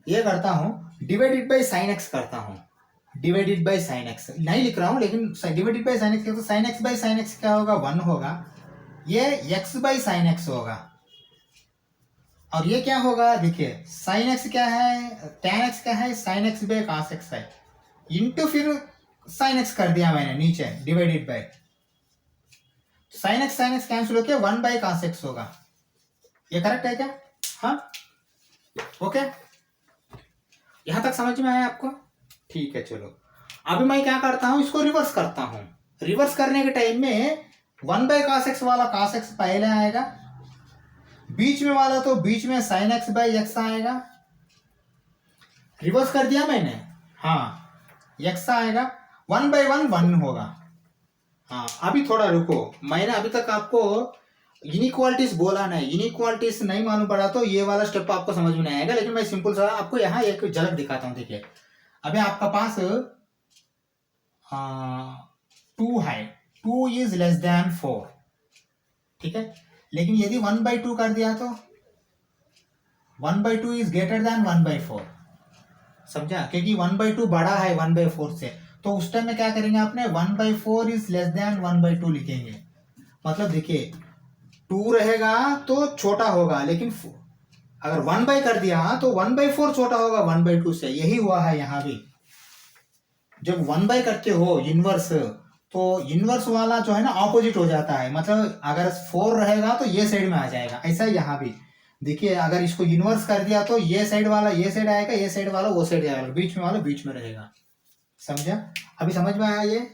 ये करता हूँ, डिवाइडेड बाई साइन एक्स करता हूँ, डिवाइडेड बाई साइन एक्स नहीं लिख रहा हूँ, लेकिन डिवाइडेड बाई साइन एक्स तो sine x by sine x क्या होगा, 1 होगा, ये एक्स बाई साइन एक्स होगा, और ये क्या होगा, देखिए साइन एक्स क्या है, tan x क्या है, sine x by cos x है, इंटू फिर साइन एक्स कर दिया मैंने नीचे, divided by, sine x cancel होकर 1 बाई cos x होगा। ये करेक्ट है क्या? हाँ ओके, यहां तक समझ में आया आपको? ठीक है चलो अभी मैं क्या करता हूं, इसको रिवर्स करता हूं। रिवर्स करने के टाइम में 1 बाई cos x वाला cos x पहले आएगा, बीच में वाला तो बीच में sin x बाई x आएगा, रिवर्स कर दिया मैंने, हाँ x आएगा, 1 बाई 1 होगा। हाँ अभी थोड़ा रुको, मैंने अभी तक आपको इनइक्वालिटीज बोला नहीं, इनइक्वालिटीज नहीं मालूम पड़ा तो ये वाला स्टेप आपको समझ में नहीं आएगा, लेकिन मैं सिंपल सा आपको यहाँ एक झलक दिखाता हूँ। देखिए अभी आपका पास 2 है, 2 इज लेस देन 4, ठीक है, लेकिन यदि 1/2 कर दिया तो 1/2 इज ग्रेटर देन 1/4, समझा, क्योंकि 1/2 बड़ा है 1/4 से, तो उस टाइम में क्या करेंगे आपने, 1/4 इज लेस देन 1/2 लिखेंगे, मतलब देखिए 2 रहेगा तो छोटा होगा, लेकिन अगर 1 कर दिया तो 1/4 छोटा होगा 1/2 से, यही हुआ है यहाँ भी। जब 1 करते हो इनवर्स, तो इनवर्स वाला जो है ना ऑपोजिट हो जाता है, मतलब अगर 4 रहेगा तो ये साइड में आ जाएगा, ऐसा ही यहाँ भी देखिए, अगर इसको इनवर्स कर दिया तो ये साइड वाला ये साइड आएगा, ये साइड वाला वो साइड आएगा, बीच में वाला बीच में रहेगा, समझा। अभी समझ में आया, ये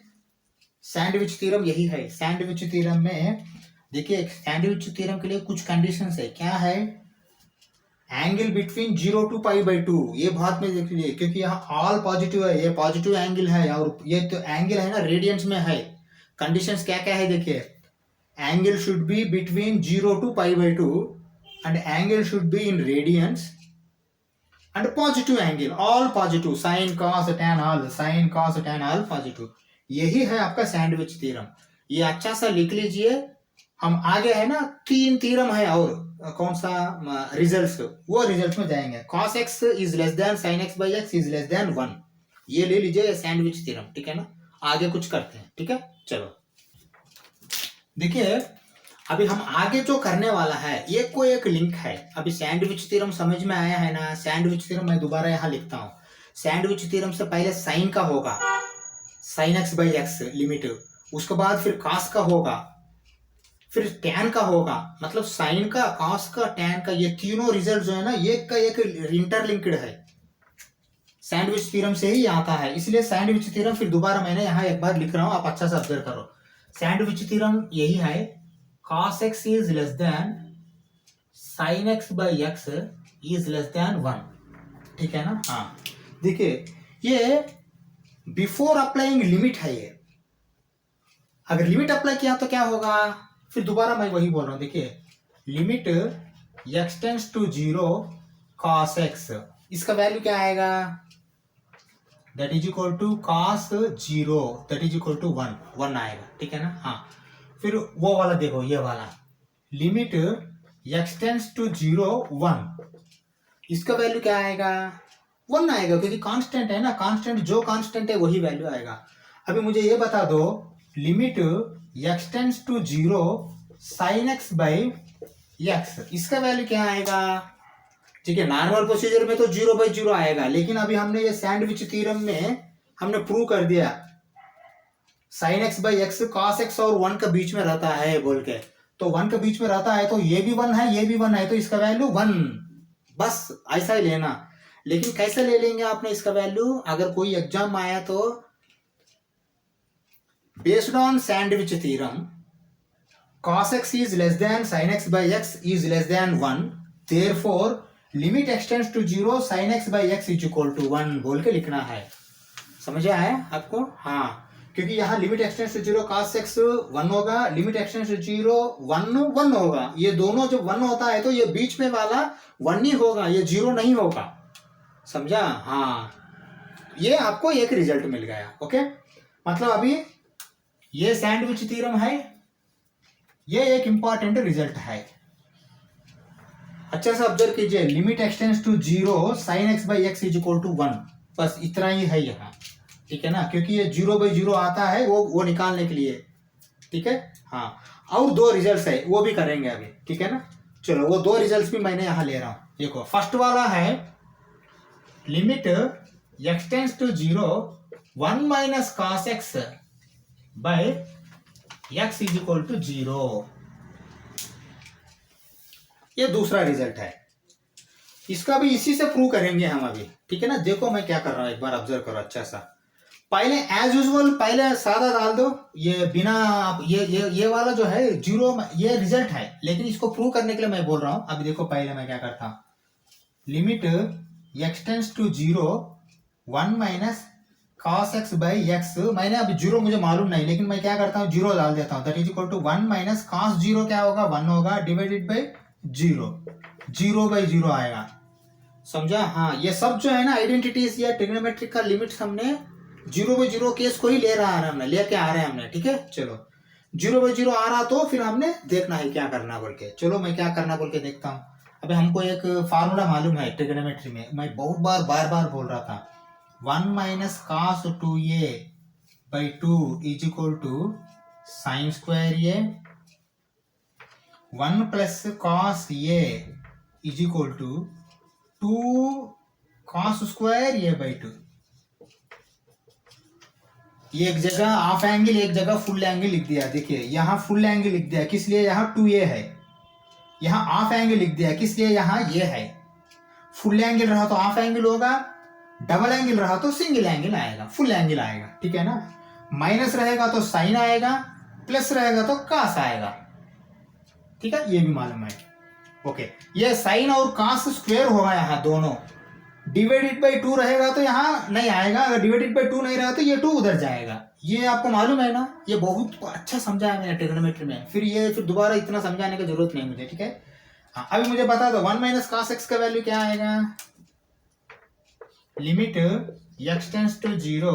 सैंडविच थ्योरम यही है। सैंडविच थ्योरम में देखिए, सैंडविच थ्योरम के लिए कुछ कंडीशंस है, क्या है, एंगल बिटवीन 0 to π/2, ये बात में देख लीजिए, क्योंकि यहाँ ऑल पॉजिटिव है, ये पॉजिटिव एंगल है, और ये तो एंगल है ना रेडियंस में है। कंडीशंस क्या क्या है देखिए, angle should be between 0 to π/2 and angle should be in radians and positive angle, all positive, sin cos tan all, sin cos tan all positive, यही है आपका सैंडविच थ्योरम। ये अच्छा सा लिख लीजिए, हम आगे है ना 3 थ्योरम है, और कौन सा रिजल्ट्स, वो रिजल्ट्स में जाएंगे। cos x is less than sin x by x is less than 1, ये ले लीजिए सैंडविच थ्योरम, ठीक है ना। आगे कुछ करते हैं, ठीक है चलो देखिए, अभी हम आगे जो करने वाला है ये कोई एक लिंक है। अभी सैंडविच थ्योरम समझ में आया है ना, सैंडविच थ्योरम मैं दोबारा यहाँ लिखता हूँ। सैंडविच थ्योरम से पहले साइन का होगा, sine x by x limit, उसके बाद फिर कॉस का होगा, फिर टैन का होगा, मतलब साइन का, कॉस का, टैन का, ये तीनों रिजल्ट जो है ना एक का एक इंटरलिंक्ड है, सैंडविच थ्योरम से ही आता है, इसलिए सैंडविच थ्योरम फिर दोबारा मैंने यहाँ एक बार लिख रहा हूँ, आप अच्छा से ऑब्जर्व करो। सैंडविच थ्योरम यही है, cos x is less than sin x by x is less than 1, ठीक है ना। हाँ देखिए ये बिफोर अप्लाइंग लिमिट है। ये अगर लिमिट अप्लाई किया तो क्या होगा, फिर दोबारा मैं वही बोल रहा हूं, देखिए limit x tends to 0 cos x, इसका वैल्यू क्या आएगा, that is equal to cos 0 that is equal to 1 आएगा, ठीक है ना। हाँ, फिर वो वाला देखो, ये वाला लिमिट x टेंड्स टू 0 1, इसका वैल्यू क्या आएगा, 1 आएगा, क्योंकि कांस्टेंट है ना, कांस्टेंट जो कांस्टेंट है वही वैल्यू आएगा। अभी मुझे ये बता दो, limit x tends to 0 sin x by x, इसका वैल्यू क्या आएगा, ठीक है। नॉर्मल प्रोसीजर में तो 0/0 आएगा, लेकिन अभी हमने ये सैंडविच थ्योरम में हमने प्रूव कर दिया sin x by x cos x और 1 के बीच में रहता है बोल के, तो 1 के बीच में रहता है तो ये भी 1 है, ये भी 1 है, तो इसका वैल्यू 1, बस ऐसा ही लेना। लेकिन कैसे ले लेंगे आपने इसका वैल्यू, अगर कोई एग्जाम आया तो based on sandwich theorem cos x is less than sin x by x is less than 1, therefore limit x tends to 0 sin x by x is equal to 1 बोल के लिखना है। समझ आया आपको, हाँ, क्योंकि यहाँ limit x tends to 0 cos x 1 होगा, लिमिट x tends to 0 1 होगा, ये दोनों जब 1 होता है तो ये बीच में वाला 1 ही होगा, ये 0 नहीं होगा, समझा। हाँ, ये आपको एक रिजल्ट मिल गया, ओके। मतलब अभी ये सैंडविच थ्योरम है, ये एक इंपॉर्टेंट रिजल्ट है, अच्छा से ऑब्जर्व कीजिए, limit x tends to 0 sin x by x is equal to 1, बस इतना ही है यहाँ, ठीक है ना, क्योंकि ये 0/0 आता है वो निकालने के लिए, ठीक है। हाँ, और 2 रिजल्ट्स है वो भी करेंगे अभी, ठीक है ना। चलो वो 2 रिजल्ट्स भी मैंने यहाँ ले रहा हूँ, देखो फर्स्ट वाला है limit x tends to 0 1 minus cos x by x is equal to 0, ये दूसरा रिजल्ट है, इसका भी इसी से प्रूव करेंगे हम अभी, ठीक है ना। देखो मैं क्या कर रहा हूं, एक बार ऑब्जर्व करो अच्छा सा, पहले एज यूजुअल पहले सादा डाल दो, ये बिना ये वाला जो है 0, ये रिजल्ट है, लेकिन इसको प्रूव करने के लिए मैं बोल रहा हूं। अभी देखो पहले मैं क्या करता हूं, limit x tends to 0 1 minus cos x by x, मैंने अभी 0 मुझे मालूम नहीं, लेकिन मैं क्या करता हूँ 0 डाल देता हूँ, that is equal to 1 minus cos 0 क्या होगा, 1 होगा, डिवाइडेड बाई 0/0 आएगा, समझा। हाँ, ये सब जो है ना आइडेंटिटीज या ट्रिग्नोमेट्रिक का लिमिट हमने 0/0 केस को ही ले रहा है, हमने लेके आ रहे हैं हमने, ठीक है। चलो 0/0 आ रहा तो फिर हमने देखना है क्या करना बोल के, चलो मैं क्या करना बोल के देखता हूँ। अभी हमको एक फार्मूला मालूम है ट्रिग्नोमेट्री में, मैं बहुत बार बोल रहा था, 1 minus cos 2a by 2 is equal to sine square a, 1 plus cos a is equal to 2 cos square a by 2। ये एक जगह हाफ एंगल, एक जगह फुल एंगल लिख दिया, देखिए यहाँ फुल एंगल लिख दिया, किस लिए, यहाँ 2a है, यहाँ हाफ एंगल लिख दिया, किस लिए, यहाँ ये है। फुल एंगल रहा तो हाफ एंगल होगा, डबल एंगल रहा तो सिंगल एंगल आएगा, फुल एंगल आएगा, ठीक है ना। माइनस रहेगा तो साइन आएगा, प्लस रहेगा तो कास आएगा, ठीक है, ये भी मालूम है, ओके। ये साइन और कास स्क्वायर होगा यहाँ दोनों, डिवाइडेड बाई 2 रहेगा तो यहाँ नहीं आएगा, अगर डिवाइडेड बाई 2 नहीं रहेगा तो ये 2 उधर जाएगा, ये आपको मालूम है ना, ये बहुत अच्छा समझाया मैंने ट्रिग्नोमेट्री में, फिर दोबारा इतना समझाने की जरूरत नहीं मुझे, ठीक है। हाँ, अभी मुझे बता दो 1 माइनस cos x का वैल्यू क्या आएगा, limit x tends to 0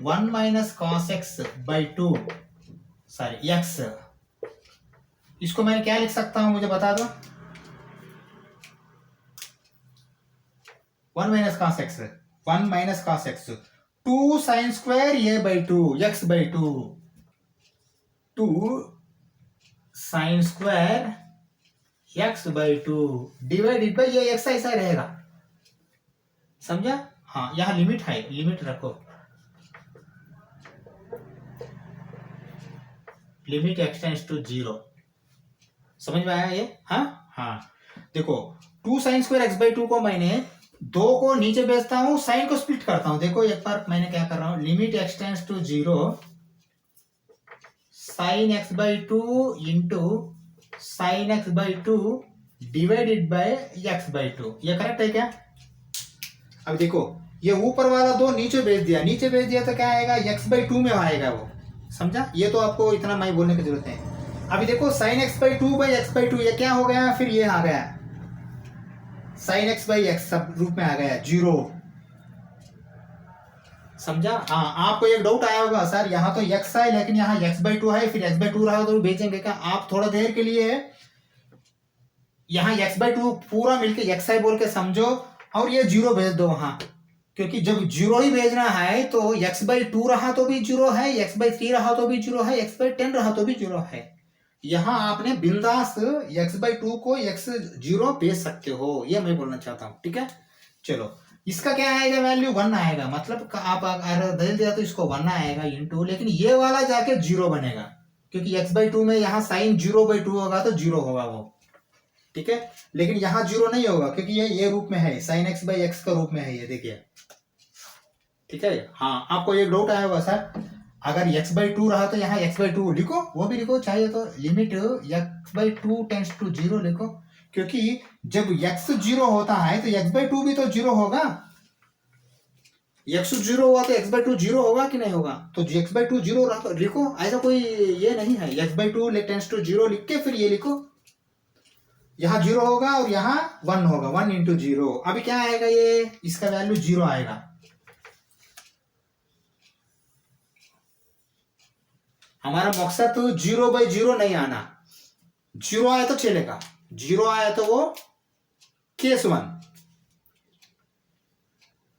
1 minus cos x by 2, sorry x, इसको मैं क्या लिख सकता हूं मुझे बता दो, 1 minus cos x, 1 minus cos x 2 sign square a by 2 x by 2, 2 sine square x by 2 divided by ये x ऐसा रहेगा, समझा। हाँ, यहाँ लिमिट है, लिमिट रखो, लिमिट x टेंड्स टू 0, समझ में आया ये। हाँ हाँ, देखो 2 साइन स्क्वायर x बाई 2 को मैंने 2 को नीचे भेजता हूँ, साइन को स्प्लिट करता हूँ, देखो एक बार मैंने क्या कर रहा हूँ, limit x tends to 0 sine x by 2 into sine x by 2 divided by x by 2, ये करेक्ट है क्या। अब देखो ये ऊपर वाला 2 नीचे भेज दिया तो क्या आएगा, x/2 में आएगा वो, समझा। ये तो आपको इतना मैं बोलने की जरूरत है। अभी देखो sin x/2 ये क्या हो गया, फिर ये आ गया sin x/x सब रूप में आ गया 0, समझा। हाँ, आपको एक डाउट आया होगा सर यहाँ तो x है लेकिन यहाँ x/2 है, फिर x/2 रहा तो भेजेंगे क्या। आप थोड़ा देर के लिए यहाँ x/2 पूरा मिलके x है बोल के समझो और ये 0 भेज दो वहां, क्योंकि जब 0 ही भेजना है तो x/2 रहा तो भी 0 है, x/3 रहा तो भी 0 है, x/10 रहा तो भी 0 है। यहाँ आपने बिंदास x/2 को x0 भेज सकते हो, ये मैं बोलना चाहता हूँ, ठीक है। चलो इसका क्या आएगा, वैल्यू 1 आएगा, मतलब आप अगर दे दिया तो इसको 1 आएगा इंटू, लेकिन ये वाला जाके 0 बनेगा क्योंकि x/2 में यहाँ साइन 0/2 होगा तो 0 होगा वो, ठीक है। लेकिन यहाँ 0 नहीं होगा क्योंकि ये रूप में है, sin x/x का रूप में है ये, देखिए, ठीक है। हाँ, आपको एक डाउट आया होगा सर अगर x/2 रहा तो यहाँ x/2 लिखो, वो भी लिखो, चाहे तो लिमिट x/2 टेंड्स टू 0 लिखो, क्योंकि जब x 0 होता है तो x/2 भी तो 0 होगा, x 0 हुआ तो x/2 0 होगा कि नहीं होगा, तो x/2 0 लिखो, ऐसा कोई ये नहीं है, x/2 टेंड्स टू 0 लिख के फिर ये लिखो, यहाँ 0 होगा और यहाँ 1 होगा, 1 इंटू 0, अभी क्या आएगा, ये इसका वैल्यू 0 आएगा। हमारा मकसद तो 0/0 नहीं आना, 0 आया तो चलेगा, 0 आया तो वो केस 1,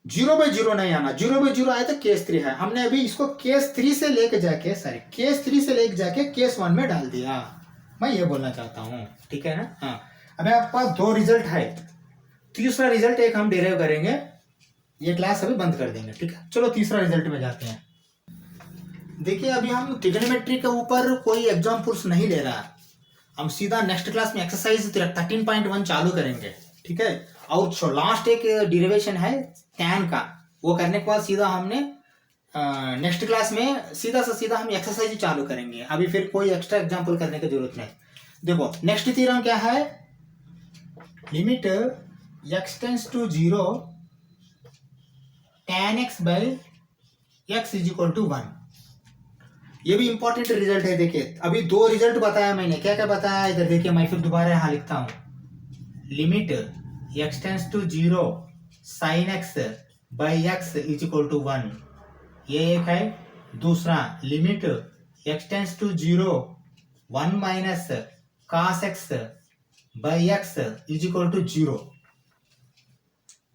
0/0 नहीं आना, 0/0 आया तो केस 3 है। हमने अभी इसको केस 3 से लेके जाके केस 1 में डाल दिया, मैं ये बोलना चाहता हूँ, ठीक है ना। हाँ, अभी आपके पास 2 रिजल्ट है, तीसरा रिजल्ट एक हम डेराइव करेंगे, ये क्लास अभी बंद कर देंगे, ठीक है। चलो तीसरा रिजल्ट में जाते हैं। देखिए अभी हम ट्रिग्नोमेट्री के ऊपर कोई एग्जाम्पल्स नहीं ले रहा, हम सीधा नेक्स्ट क्लास में एक्सरसाइज 13.1 चालू करेंगे, ठीक है। और लास्ट एक डेरिवेशन है tan का, वो करने के बाद सीधा हमने नेक्स्ट क्लास में सीधा से सीधा हम एक्सरसाइज चालू करेंगे, अभी फिर कोई एक्स्ट्रा एग्जाम्पल करने की जरूरत नहीं। देखो नेक्स्ट थ्योरम क्या है, limit x tends to 0 tan x/x is equal to 1। ये भी इंपॉर्टेंट रिजल्ट है। देखिए अभी 2 रिजल्ट बताया मैंने, क्या क्या बताया इधर देखिए, मैं फिर दोबारा यहाँ लिखता हूँ, limit x tends to 0 sin x/x is equal to 1, ये एक है। दूसरा limit x tends to 0 1 minus cos x/x is equal to 0,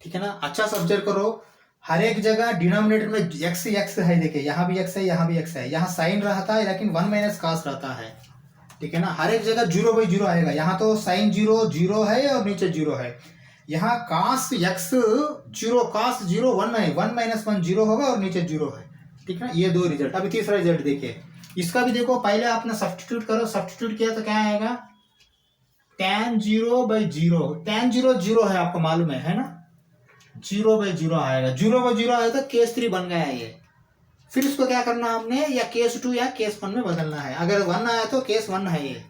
ठीक है ना। अच्छा से ऑब्जर्व करो, हर एक जगह डिनोमिनेटर में x है, देखिए यहाँ भी x है, यहाँ भी x है, यहाँ साइन रहता है लेकिन 1 माइनस कास रहता है, ठीक है ना। हर एक जगह 0/0 आएगा, यहाँ तो साइन 0 है और नीचे 0 है, यहाँ कास x 0 कास 0 1 है, 1 माइनस 1 0 होगा और नीचे 0 है, ठीक है ना। ये 2 रिजल्ट। अभी तीसरा रिजल्ट देखिए, इसका भी देखो, पहले आपने सब्स्टिट्यूट करो, सब्स्टिट्यूट किया तो क्या आएगा, tan 0/0, tan 0 है, आपको मालूम है ना, 0/0 आएगा, 0/0 आया तो केस 3 बन गया ये। फिर इसको क्या करना हमने, या केस 2 या केस 1 में बदलना है, अगर 1 आया तो केस 1 है, ये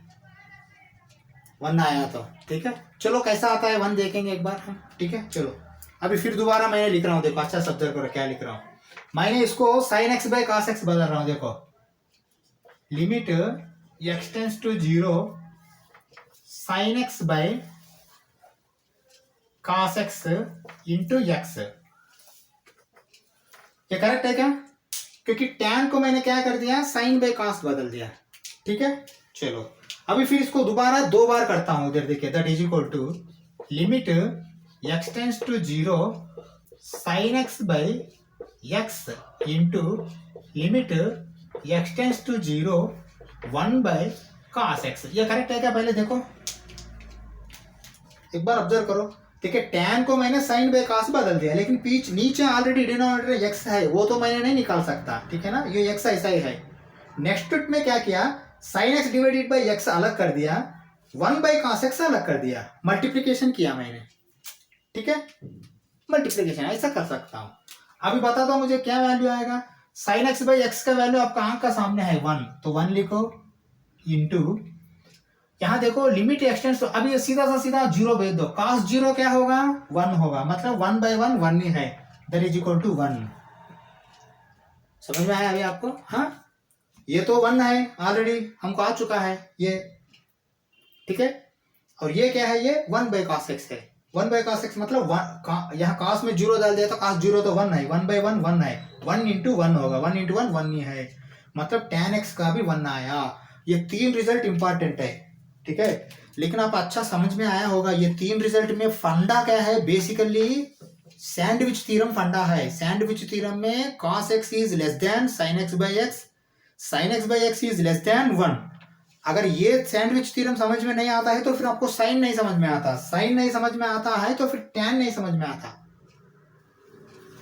1 आया तो, ठीक है। चलो कैसा आता है 1 देखेंगे एक बार हम, ठीक है। चलो अभी फिर दोबारा मैंने लिख रहा हूँ, देखो अच्छा शब्द करो क्या लिख रहा हूँ, मैंने इसको sin x/cos x बदल रहा हूँ, देखो limit x tends to 0 sin x/cos x into x, ये करेक्ट है क्या, क्योंकि tan को मैंने क्या कर दिया, sin/cos बदल दिया, ठीक है। चलो अभी फिर इसको दोबारा 2 बार करता हूं, इधर देखिए, that is equal to limit x tends to 0 sin x/x into limit x tends to 0 1/cos x, ये करेक्ट है क्या, पहले देखो एक बार ऑब्जर्व करो, देखिए tan को मैंने sin/cos बदल दिया, लेकिन पीछे नीचे ऑलरेडी डिनोमिनेटर x है, वो तो मैंने नहीं निकाल सकता, ठीक है ना, ये x ऐसा ही है। नेक्स्ट में क्या किया, sin x divided by x अलग कर दिया, 1/cos x अलग कर दिया, मल्टीप्लीकेशन किया मैंने, ठीक है, मल्टीप्लीकेशन ऐसा कर सकता हूं। अभी बता दो मुझे क्या वैल्यू आएगा, sin x/x का वैल्यू आपका आंख का सामने है 1, तो 1 लिखो इंटू, यहाँ देखो लिमिट एक्सटेंस, अभी सीधा सा सीधा 0 भेज दो, cos 0 क्या होगा, 1 होगा, मतलब 1/1 1 ही है, दैट इज इक्वल टू 1। समझ में आया अभी आपको? हाँ, ये तो 1 है ऑलरेडी, हमको आ चुका है ये, ठीक है। और ये क्या है, ये 1 बाई cos x है। 1 बाई cos x मतलब यहाँ cos में 0 डाल दिया तो cos 0 तो 1 है, 1 बाई 1 1 है, 1 इंटू 1 होगा, 1 इंटू 1 1 ही है, मतलब tan x का भी 1 आया। ये 3 रिजल्ट इंपॉर्टेंट है, ठीक है। लेकिन आप अच्छा समझ में आया होगा, ये 3 रिजल्ट में फंडा क्या है, बेसिकली सैंडविच थ्योरम फंडा है। सैंडविच थ्योरम में cos x is less than sin x by x, sin x by x is less than 1। अगर ये सैंडविच थ्योरम समझ में नहीं आता है तो फिर आपको साइन नहीं समझ में आता, साइन नहीं समझ में आता है तो फिर टैन नहीं समझ में आता।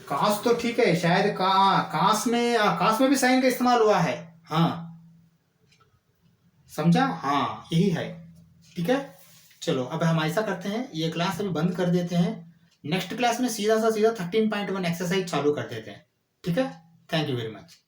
कास तो ठीक है, शायद कास में भी साइन का इस्तेमाल हुआ है, हाँ समझा, हाँ यही है, ठीक है। चलो अब हम ऐसा करते हैं, ये क्लास अभी बंद कर देते हैं, नेक्स्ट क्लास में सीधा 13.1 एक्सरसाइज चालू कर देते हैं, ठीक है। Thank you very much.